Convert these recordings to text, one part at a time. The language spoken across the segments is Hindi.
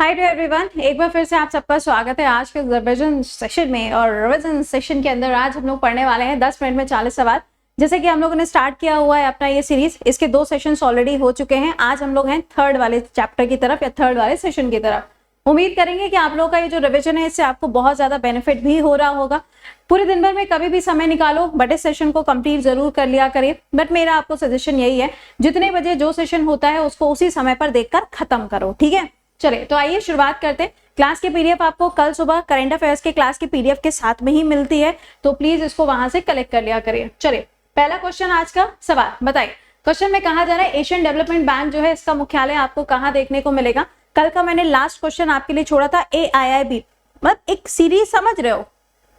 हाय टू एवरीवन, एक बार फिर से आप सबका स्वागत है आज के रिवीजन सेशन में। और रिवीजन सेशन के अंदर आज हम लोग पढ़ने वाले हैं 10 मिनट में 40 सवाल। जैसे कि हम लोगों ने स्टार्ट किया हुआ है अपना ये सीरीज, इसके 2 सेशंस ऑलरेडी हो चुके हैं। आज हम लोग हैं थर्ड वाले चैप्टर की तरफ या थर्ड वाले सेशन की तरफ। उम्मीद करेंगे कि आप लोगों का ये जो रिवीजन है इससे आपको बहुत ज्यादा बेनिफिट भी हो रहा होगा। पूरे दिन भर में कभी भी समय निकालो बट इस सेशन को कंप्लीट जरूर कर लिया करिए। बट मेरा आपको सजेशन यही है, जितने बजे जो सेशन होता है उसको उसी समय पर देखकर खत्म करो, ठीक है। चलिए तो आइए शुरुआत करते हैं। क्लास की पीडीएफ आपको कल सुबह करंट अफेयर्स के क्लास की पीडीएफ के साथ में ही मिलती है, तो प्लीज इसको वहां से कलेक्ट कर लिया करिए। चलिए पहला क्वेश्चन आज का सवाल बताइए। क्वेश्चन में कहा जा रहा है एशियन डेवलपमेंट बैंक जो है इसका मुख्यालय आपको कहाँ देखने को मिलेगा। कल का मैंने लास्ट क्वेश्चन आपके लिए छोड़ा था AIIB, मतलब एक सीरीज, समझ रहे हो,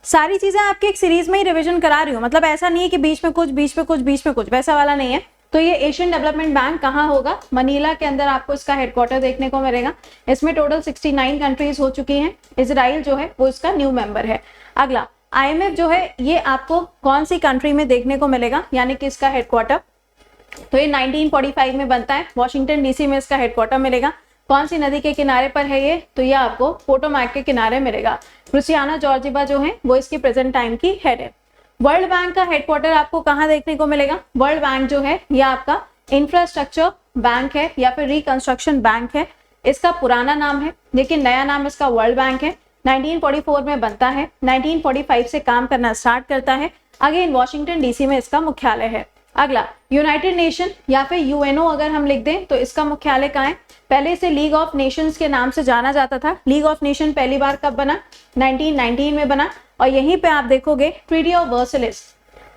सारी चीजें आपकी एक सीरीज में ही रिविजन करा रही हूँ। मतलब ऐसा नहीं है कि बीच में कुछ बीच में कुछ बीच में कुछ, वैसा वाला नहीं है। तो ये एशियन डेवलपमेंट बैंक कहाँ होगा? मनीला के अंदर आपको इसका हेडक्वार्टर देखने को मिलेगा। इसमें टोटल 69 कंट्रीज हो चुकी हैं। इजराइल जो है वो इसका न्यू मेंबर है। अगला IMF जो है ये आपको कौन सी कंट्री में देखने को मिलेगा, यानी कि इसका हेडक्वार्टर, तो ये 1945 में बनता है। वॉशिंगटन DC में इसका हेडक्वार्टर मिलेगा। कौन सी नदी के किनारे पर है ये? तो ये आपको पोटोमैक के किनारे मिलेगा। क्रिस्टियाना जॉर्जिवा जो है वो इसकी प्रेजेंट टाइम की हेड है। वर्ल्ड बैंक का हेडक्वार्टर आपको कहाँ देखने को मिलेगा? वर्ल्ड बैंक जो है ये आपका इंफ्रास्ट्रक्चर बैंक है या फिर रिकंस्ट्रक्शन बैंक है। इसका पुराना नाम है लेकिन नया नाम इसका वर्ल्ड बैंक है। 1944 में बनता है, 1945 से काम करना स्टार्ट करता है। अगेन वॉशिंगटन DC में इसका मुख्यालय है। अगला यूनाइटेड नेशन या फिर UNO अगर हम लिख दें तो इसका मुख्यालय कहाँ है? पहले इसे लीग ऑफ नेशंस के नाम से जाना जाता था। लीग ऑफ नेशन पहली बार कब बना? 1919 में बना। और यहीं पे आप देखोगे treaty of Versailles,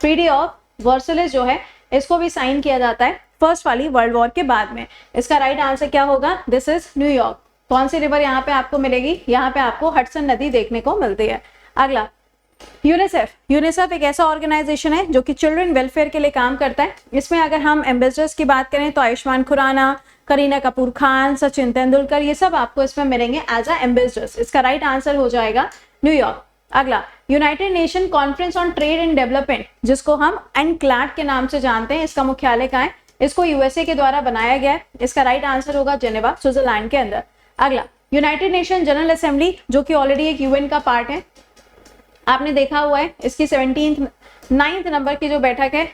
treaty of Versailles जो है इसको भी साइन किया जाता है फर्स्ट वाली वर्ल्ड वॉर के बाद में। इसका राइट आंसर क्या होगा? This is New York. कौन सी रिवर यहाँ पे आपको मिलेगी? यहाँ पे आपको हडसन नदी देखने को मिलती है। अगला यूनिसेफ। यूनिसेफ एक ऐसा ऑर्गेनाइजेशन है जो कि चिल्ड्रन वेलफेयर के लिए काम करता है। इसमें अगर हम एम्बेसडर्स की बात करें तो आयुष्मान खुराना, करीना कपूर खान, सचिन तेंदुलकर, ये सब आपको इसमें मिलेंगे एज एम्बेसडर्स। इसका राइट आंसर हो जाएगा न्यूयॉर्क। अगला United nation conference on trade and development, जिसको हम UNCLAD के नाम से जानते हैं, इसका मुख्यालय कहाँ है? इसको USA के द्वारा बनाया गया है। इसका राइट आंसर होगा जेनेवा, स्विट्जरलैंड के अंदर। अगला यूनाइटेड नेशन जनरल असेंबली जो कि ऑलरेडी एक UN का पार्ट है, आपने देखा हुआ है। इसकी 9th नंबर की जो बैठक है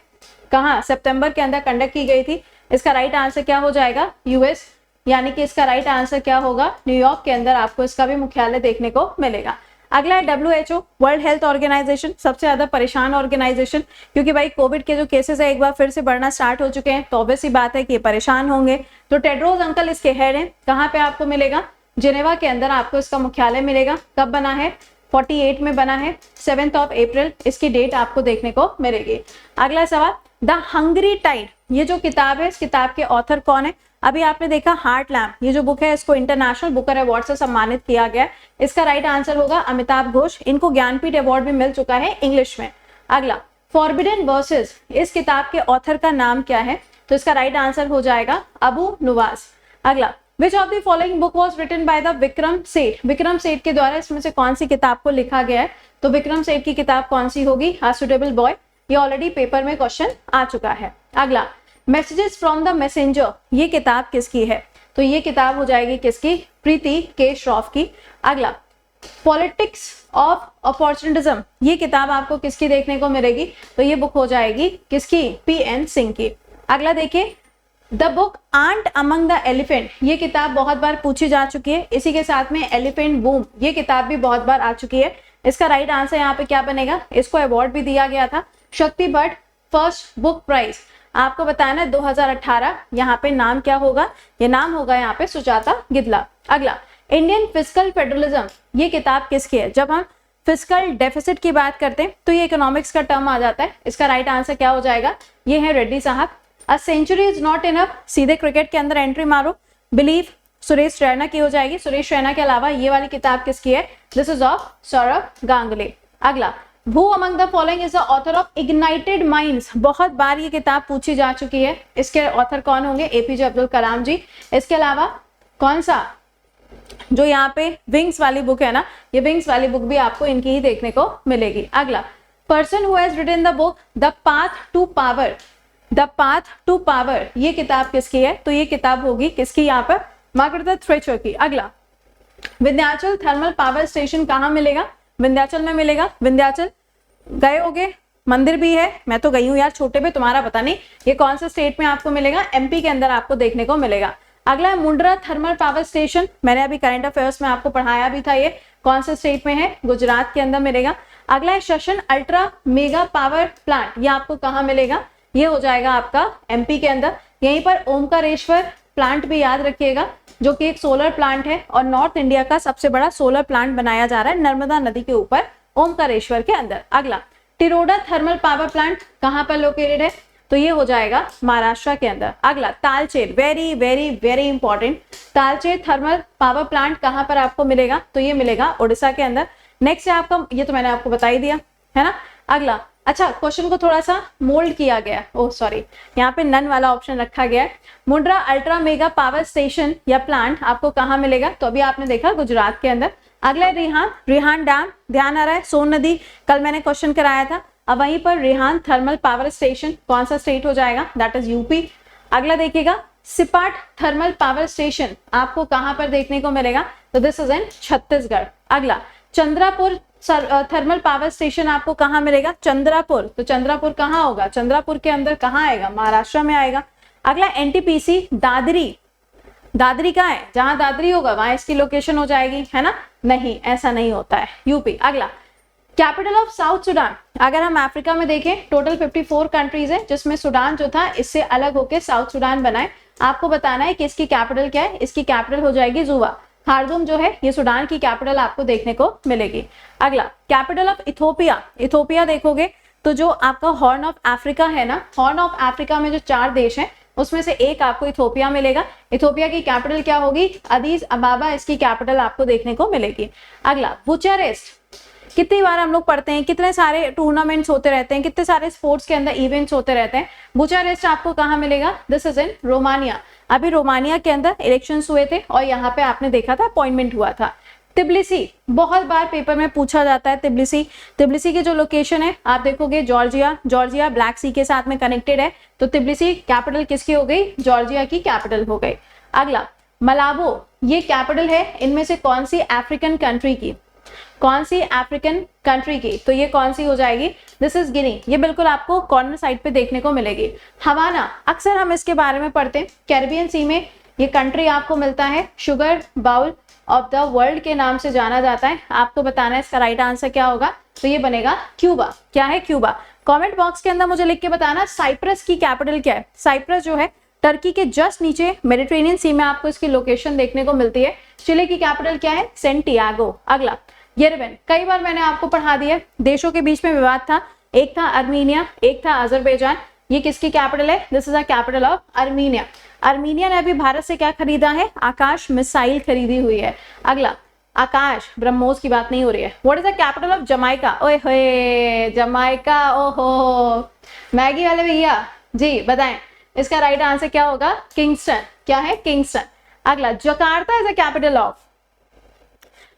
कहाँ? सितंबर के अंदर कंडक्ट की गई थी। इसका राइट आंसर क्या हो जाएगा? US, यानी कि इसका राइट आंसर क्या होगा? न्यूयॉर्क के अंदर आपको इसका भी मुख्यालय देखने को मिलेगा। अगला है WHO, वर्ल्ड हेल्थ ऑर्गेनाइजेशन, सबसे ज्यादा परेशान ऑर्गेनाइजेशन, क्योंकि भाई कोविड के जो केसेस है एक बार फिर से बढ़ना स्टार्ट हो चुके हैं, तो ऑब्वियस सी बात है कि ये परेशान होंगे। तो टेड्रोस अंकल इसके हेड हैं। कहाँ पे आपको मिलेगा? जिनेवा के अंदर आपको इसका मुख्यालय मिलेगा। कब बना है? 48 में बना है। 7th of April इसकी डेट आपको देखने को मिलेगी। अगला सवाल, द हंगरी टाइड, ये जो किताब है इस किताब के ऑथर कौन है? अभी आपने देखा हार्ट लैम्प, ये जो बुक है इसको इंटरनेशनल बुकर अवार्ड से सम्मानित किया गया। इसका राइट आंसर होगा अमिताभ घोष। इनको ज्ञानपीठ अवार्ड भी मिल चुका है इंग्लिश में। अगला फॉरबिडन वर्सेस, इस किताब के ऑथर का नाम क्या है? तो इसका राइट आंसर हो जाएगा अबू नुवास। अगला which of the following book was written by the Vikram Seth, Vikram सेठ के द्वारा इसमें से कौन सी किताब को लिखा गया है? तो विक्रम सेठ की किताब कौन सी होगी? आ सुटेबल बॉय, ये ऑलरेडी पेपर में क्वेश्चन आ चुका है। अगला मैसेजेस फ्रॉम द मैसेंजर, ये किताब किसकी है? तो ये किताब हो जाएगी किसकी? प्रीति के श्रॉफ की। अगला पॉलिटिक्स ऑफ अपॉर्चुनिटिज्म, ये किताब आपको किसकी देखने को मिलेगी? तो ये बुक हो जाएगी किसकी? PN सिंह की। अगला देखिए the book ant among the elephant, ये किताब बहुत बार पूछी जा चुकी है। इसी के साथ में एलिफेंट बूम, ये किताब भी बहुत बार आ चुकी है। इसका राइट आंसर यहाँ पे क्या बनेगा? इसको अवार्ड भी दिया गया था, शक्ति भट्ट फर्स्ट बुक प्राइज, आपको बताया ना 2018। यहाँ पे नाम क्या होगा? ये नाम होगा यहाँ पे सुजाता गिदला। अगला इंडियन फिस्कल फेडरलिज्म, ये किताब किसकी है? जब हम फिस्कल डेफिसिट की बात करते हैं तो ये इकोनॉमिक्स का टर्म आ जाता है। इसका राइट आंसर क्या हो जाएगा? ये है रेड्डी साहब। A century is not enough, सीधे क्रिकेट के अंदर एंट्री मारो। बिलीव सुरेश रैना की हो जाएगी। सुरेश रैना के अलावा ये वाली किताब किसकी है? This is of Saurabh Ganguly. अगला who among the following is the author of ignited minds, बहुत बार ये किताब पूछी जा चुकी है। इसके ऑथर कौन होंगे? APJ अब्दुल कलाम जी। इसके अलावा कौन सा जो यहाँ पे विंग्स वाली बुक है ना, ये विंग्स वाली बुक भी आपको इनकी ही देखने को मिलेगी। अगला person who has written the book the path to power, the path to power, ये किताब किसकी है? तो ये किताब होगी किसकी? यहाँ पर मार्गरेट थ्रेचर की। अगला विंध्याचल थर्मल पावर स्टेशन कहाँ मिलेगा? विंध्याचल में मिलेगा। विंध्याचल गए होगे, मंदिर भी है, मैं तो गई हूँ यार छोटे पे, तुम्हारा पता नहीं। ये कौन से स्टेट में आपको मिलेगा? एमपी के अंदर आपको देखने को मिलेगा। अगला है मुंड्रा थर्मल पावर स्टेशन, मैंने अभी करंट अफेयर्स में आपको पढ़ाया भी था, ये कौन से स्टेट में है? गुजरात के अंदर मिलेगा। अगला है Seshan ultra mega power plant, ये आपको कहाँ मिलेगा? ये हो जाएगा आपका एमपी के अंदर। यहीं पर ओमकारेश्वर प्लांट भी याद रखिएगा, जो कि एक सोलर प्लांट है और नॉर्थ इंडिया का सबसे बड़ा सोलर प्लांट बनाया जा रहा है नर्मदा नदी के ऊपर ओमकारेश्वर के अंदर। अगला टिरोडा थर्मल पावर प्लांट कहाँ पर लोकेटेड है? तो ये हो जाएगा महाराष्ट्र के अंदर। अगला Talcher, very very very important, Talcher thermal power plant कहाँ पर आपको मिलेगा? तो ये मिलेगा उड़ीसा के अंदर। नेक्स्ट है आपका, ये तो मैंने आपको बता ही दिया है ना। अगला, अच्छा क्वेश्चन को थोड़ा सा मोल्ड किया गया, ओह सॉरी, यहाँ पे नन वाला ऑप्शन रखा गया है। Mundra ultra mega power station या प्लांट आपको कहाँ मिलेगा? तो अभी आपने देखा गुजरात के अंदर। अगला रिहान, रिहान डैम ध्यान आ रहा है, सोन नदी कल मैंने क्वेश्चन कराया था। अब वहीं पर रिहान थर्मल पावर स्टेशन कौन सा स्टेट हो जाएगा? That is UP. अगला देखिएगा सिपाट थर्मल पावर स्टेशन आपको कहाँ पर देखने को मिलेगा? तो दिस इज इन छत्तीसगढ़। अगला चंद्रापुर थर्मल पावर स्टेशन आपको कहाँ मिलेगा? चंद्रापुर, तो चंद्रापुर कहाँ होगा? चंद्रापुर के अंदर कहाँ आएगा? महाराष्ट्र में आएगा। अगला एनटीपीसी दादरी, दादरी कहाँ है? जहां दादरी होगा वहां इसकी लोकेशन हो जाएगी, है ना? नहीं, ऐसा नहीं होता है, यूपी। अगला कैपिटल ऑफ साउथ सुडान, अगर हम अफ्रीका में देखें टोटल 54 कंट्रीज है, जिसमें सुडान जो था इससे अलग होकर साउथ सुडान बनाए। आपको बताना है कि इसकी कैपिटल क्या है। इसकी कैपिटल हो जाएगी जुबा। खार्दूम जो है ये सुडान की कैपिटल आपको देखने को मिलेगी। अगला कैपिटल ऑफ इथोपिया, इथोपिया देखोगे तो जो आपका हॉर्न ऑफ अफ्रीका है ना, हॉर्न ऑफ अफ्रीका में जो 4 देश हैं उसमें से एक आपको इथोपिया मिलेगा। इथोपिया की कैपिटल क्या होगी? अदीस अबाबा इसकी कैपिटल आपको देखने को मिलेगी। अगला बुचारेस्ट, कितनी बार हम लोग पढ़ते हैं, कितने सारे टूर्नामेंट्स होते रहते हैं, कितने सारे स्पोर्ट्स के अंदर इवेंट्स होते रहते हैं। बुचारेस्ट आपको कहाँ मिलेगा? This is in Romania. अभी रोमानिया के अंदर इलेक्शंस हुए थे और यहाँ पे आपने देखा था अपॉइंटमेंट हुआ था। तिब्लिसी, बहुत बार पेपर में पूछा जाता है तिब्लिसी। तिब्लिसी की जो लोकेशन है आप देखोगे जॉर्जिया, जॉर्जिया ब्लैक सी के साथ में कनेक्टेड है, तो तिब्लिसी कैपिटल किसकी हो गई? जॉर्जिया की कैपिटल हो गई। अगला मलाबो, ये कैपिटल है इनमें से कौन सी अफ्रीकन कंट्री की? कौन सी अफ्रीकन कंट्री की? तो ये कौन सी हो जाएगी? दिस इज गिनी। ये बिल्कुल आपको कॉर्नर साइड पे देखने को मिलेगी। हवाना, अक्सर हम इसके बारे में पढ़ते हैं, कैरिबियन सी में ये कंट्री आपको मिलता है। Sugar bowl of the world के नाम से जाना जाता है। आपको बताना है इसका राइट आंसर क्या होगा, तो ये बनेगा क्यूबा। क्या है? क्यूबा। कमेंट बॉक्स के अंदर मुझे लिख के बताना साइप्रस की कैपिटल क्या है। साइप्रस जो है टर्की के जस्ट नीचे मेडिटेरेनियन सी में आपको इसकी लोकेशन देखने को मिलती है। चिली की कैपिटल क्या है? सेंटियागो। अगला येरेवन, कई बार मैंने आपको पढ़ा दिया, देशों के बीच में विवाद था, एक था अर्मीनिया, एक था अजरबैजान। ये किसकी कैपिटल है? This is the capital of Armenia. Armenia ने अभी भारत से क्या खरीदा है? आकाश मिसाइल खरीदी हुई है। अगला आकाश, ब्रह्मोस की बात नहीं हो रही है। What is the capital of Jamaica? ओए होए, जमाइका, ओहो मैगी वाले भैया जी बताएं इसका राइट आंसर क्या होगा? किंगस्टन। क्या है? किंगस्टन। अगला Jakarta is the capital of,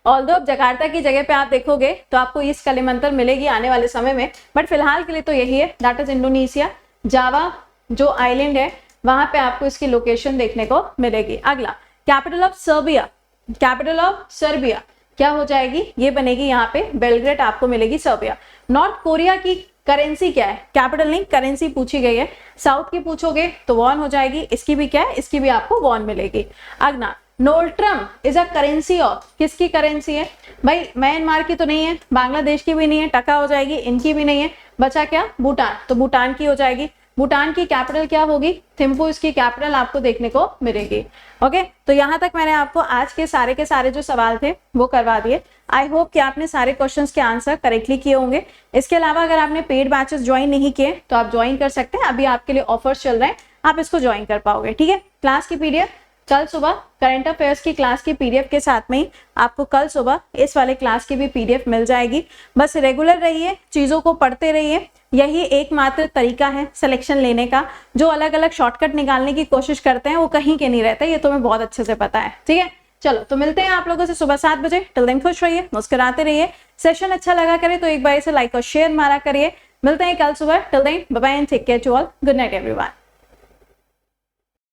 although अब जकार्ता की जगह पे आप देखोगे तो आपको ईस्ट कलिमंतर मिलेगी आने वाले समय में, बट फिलहाल के लिए तो यही है, दैट इज इंडोनेशिया। जावा जो आइलैंड है वहां पे आपको इसकी लोकेशन देखने को मिलेगी। अगला capital of Serbia, capital of Serbia क्या हो जाएगी? ये बनेगी यहाँ पे बेलग्रेड आपको मिलेगी सर्बिया। नॉर्थ कोरिया की करेंसी क्या है? कैपिटल नहीं, करेंसी पूछी गई है। साउथ की पूछोगे तो वॉन हो जाएगी, इसकी भी क्या है? इसकी भी आपको वॉन मिलेगी। अगला नोल्ट्रम इज अ करेंसी ऑफ, किसकी करेंसी है भाई? म्यांमार की तो नहीं है, बांग्लादेश की भी नहीं है, टका हो जाएगी, इनकी भी नहीं है, बचा क्या? भूटान, तो भूटान की हो जाएगी। भूटान की कैपिटल क्या होगी? थिम्पू इसकी कैपिटल आपको देखने को मिलेगी। ओके, तो यहाँ तक मैंने आपको आज के सारे जो सवाल थे वो करवा दिए। आई होप कि आपने सारे क्वेश्चंस के आंसर करेक्टली किए होंगे। इसके अलावा अगर आपने पेड बैचेस ज्वाइन नहीं किए तो आप ज्वाइन कर सकते हैं, अभी आपके लिए ऑफर्स चल रहे हैं, आप इसको ज्वाइन कर पाओगे। ठीक है, क्लास की पीडीएफ कल सुबह करंट अफेयर्स की क्लास की पीडीएफ के साथ में ही आपको कल सुबह इस वाले क्लास की भी पीडीएफ मिल जाएगी। बस रेगुलर रहिए, चीज़ों को पढ़ते रहिए, यही एकमात्र तरीका है सिलेक्शन लेने का। जो अलग अलग शॉर्टकट निकालने की कोशिश करते हैं वो कहीं के नहीं रहते, ये तुम्हें बहुत अच्छे से पता है। ठीक है, चलो तो मिलते हैं आप लोगों से सुबह 7 बजे। टिल देन खुश रहिए, मुस्कुराते रहिए। सेशन अच्छा लगा करे तो एक बार इसे लाइक और शेयर मारा करिए। मिलते हैं कल सुबह। Till then bye bye and take care to all. Good night everyone.